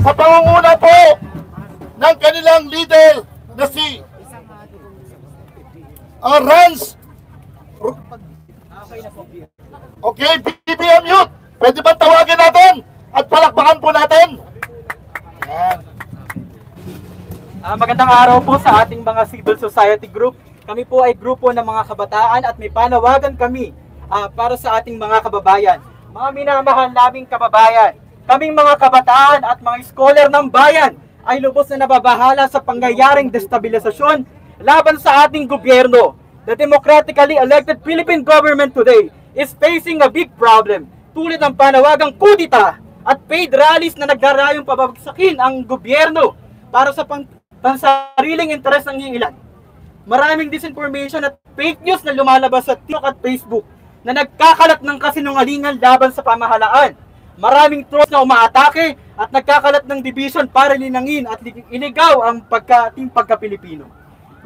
sa pangunguna po ng kanilang leader na si Rans. Okay, BBM Youth, pwede ba tawagin natin at palakpakan po natin? Magandang araw po sa ating mga civil society group. Kami po ay grupo ng mga kabataan at may panawagan kami para sa ating mga kababayan. Mga minamahal naming kababayan, kaming mga kabataan at mga scholar ng bayan ay lubos na nababahala sa pangyayaring destabilisasyon laban sa ating gobyerno. The democratically elected Philippine government today is facing a big problem tulad ng panawagang kudita at paid rallies na nagrarayong pabagsakin ang gobyerno para sa pansariling interes ng ilan. Maraming disinformation at fake news na lumalabas sa TikTok at Facebook na nagkakalat ng kasinungalingan laban sa pamahalaan. Maraming trolls na umaatake at nagkakalat ng division para linangin at iligaw ang pagka-Pilipino.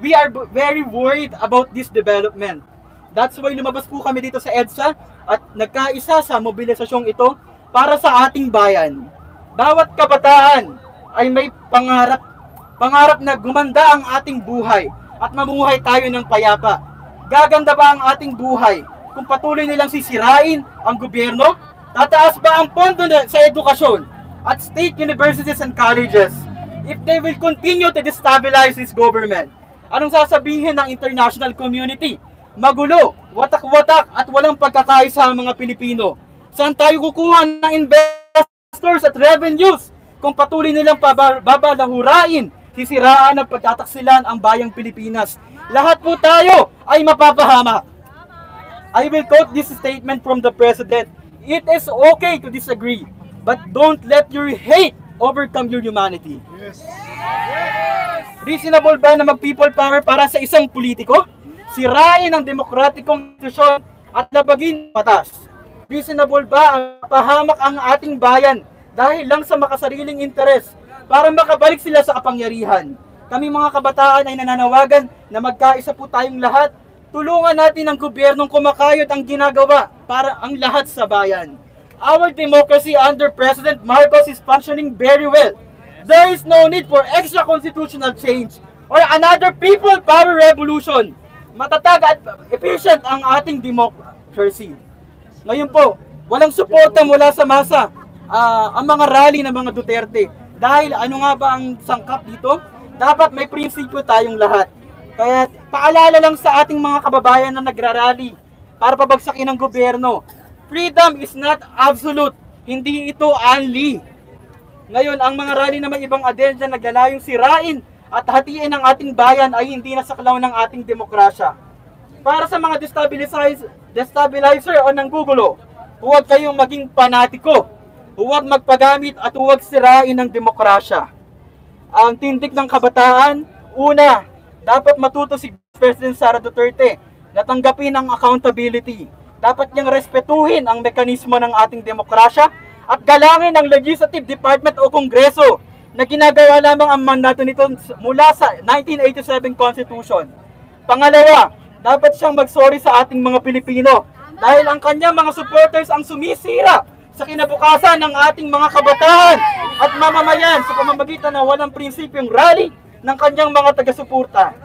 We are very worried about this development. That's why lumabas po kami dito sa EDSA at nagkaisa sa mobilisasyong ito para sa ating bayan. Bawat kabataan ay may pangarap na gumanda ang ating buhay at mamuhay tayo ng payapa. Gaganda ba ang ating buhay kung patuloy nilang sisirain ang gobyerno? Tataas ba ang pondo sa edukasyon at state universities and colleges if they will continue to destabilize this government? Anong sasabihin ng international community? Magulo, watak-watak at walang pagkakaisa ang mga Pilipino. Saan tayo kukuha ng investors at revenues kung patuloy nilang babalahurain, sisiraan at pagtataksilan ang bayang Pilipinas? Lahat po tayo ay mapapahamak. I will quote this statement from the President. It is okay to disagree, but don't let your hate overcome your humanity. Yes. Reasonable ba na mag-people power para sa isang politiko? Sirain ang demokratikong institusyon at labagin batas. Reasonable ba ang pahamak ang ating bayan dahil lang sa makasariling interes para makabalik sila sa kapangyarihan? Kami mga kabataan ay nananawagan na magkaisa po tayong lahat. Tulungan natin ang gobyernong kumakayod ang ginagawa para ang lahat sa bayan. Our democracy under President Marcos is functioning very well. There is no need for extra constitutional change or another people power revolution. Matatag at efficient ang ating democracy. Ngayon po, walang suporta mula sa masa ang mga rally ng mga Duterte. Dahil ano nga ba ang sangkap dito? Dapat may prinsipyo tayong lahat. Kaya paalala lang sa ating mga kababayan na nagrarally para pabagsakin ang gobyerno. Freedom is not absolute. Hindi ito only. Ngayon, ang mga rally na may ibang agenda naglalayong sirain at hatiin ang ating bayan ay hindi na saklaw ng ating demokrasya. Para sa mga destabilizer o nanggugulo, huwag kayong maging panatiko. Huwag magpagamit at huwag sirain ang demokrasya. Ang tindig ng kabataan, una, dapat matuto si President Sara Duterte na tanggapin ang accountability. Dapat niyang respetuhin ang mekanismo ng ating demokrasya at galangin ang Legislative Department o Kongreso na ginagawa lamang ang mandato nito mula sa 1987 Constitution. Pangalawa, dapat siyang magsorry sa ating mga Pilipino dahil ang kanyang mga supporters ang sumisira sa kinabukasan ng ating mga kabataan at mamamayan sa pamamagitan ng walang prinsipyong rally ng kanyang mga taga-suporta.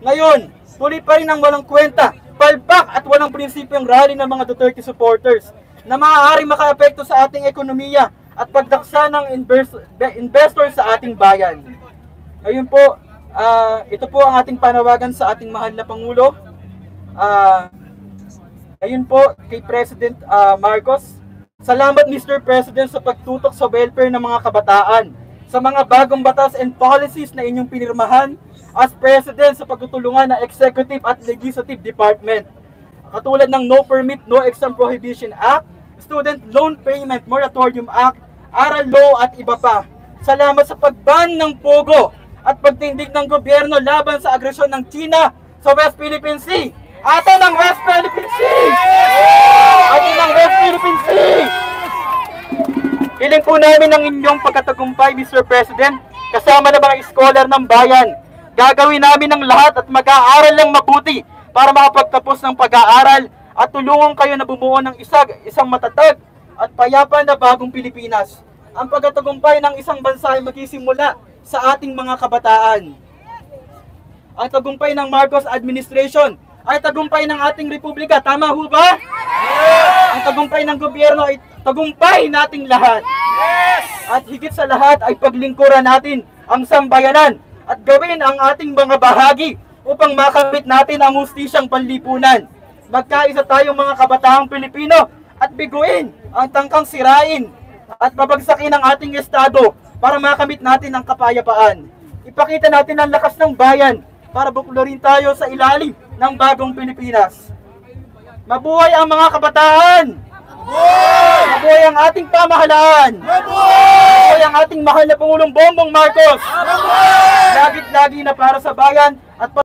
Ngayon, tuloy pa rin ang walang kwenta, palpak at walang prinsipyong rally ng mga Duterte supporters na maaaring makaapekto sa ating ekonomiya at pagdaksa ng investor sa ating bayan. Ayun po, ito po ang ating panawagan sa ating mahal na Pangulo. Ayun po kay President Marcos. Salamat Mr. President sa pagtutok sa welfare ng mga kabataan, sa mga bagong batas and policies na inyong pinirmahan as President sa pagtutulungan ng Executive at Legislative Department. Katulad ng No Permit, No Exam Prohibition Act, Student Loan Payment Moratorium Act, Aral Law at iba pa. Salamat sa pagban ng pogo at pagtindig ng gobyerno laban sa agresyon ng China sa West Philippine Sea. Atin ang West Philippine Sea! Atin ang West Philippine Sea! Hiling po namin ang inyong pagkatagumpay, Mr. President, kasama ng mga scholar ng bayan. Gagawin namin ang lahat at mag-aaral lang mabuti para makapagtapos ng pag-aaral at tulungan kayo na bumuo ng isang matatag at payapa na bagong Pilipinas. Ang pagtatagumpay ng isang bansa ay magsisimula sa ating mga kabataan. Ang tagumpay ng Marcos administration ay tagumpay ng ating republika. Tama ho ba? Ang tagumpay ng gobyerno ay tagumpay nating lahat. At higit sa lahat ay paglingkuran natin ang sambayanan at gawin ang ating mga bahagi upang makamit natin ang hustisyang panlipunan. Magkaisa tayong mga kabataang Pilipino at biguin ang tangkang sirain at babagsakin ang ating estado para makamit natin ang kapayapaan. Ipakita natin ang lakas ng bayan para buklurin tayo sa ilalim ng bagong Pilipinas. Mabuhay ang mga kabataan! Mabuhay ang ating pamahalaan! Mabuhay ang ating mahal na Pangulong Bongbong Marcos! Lagit-lagi na para sa bayan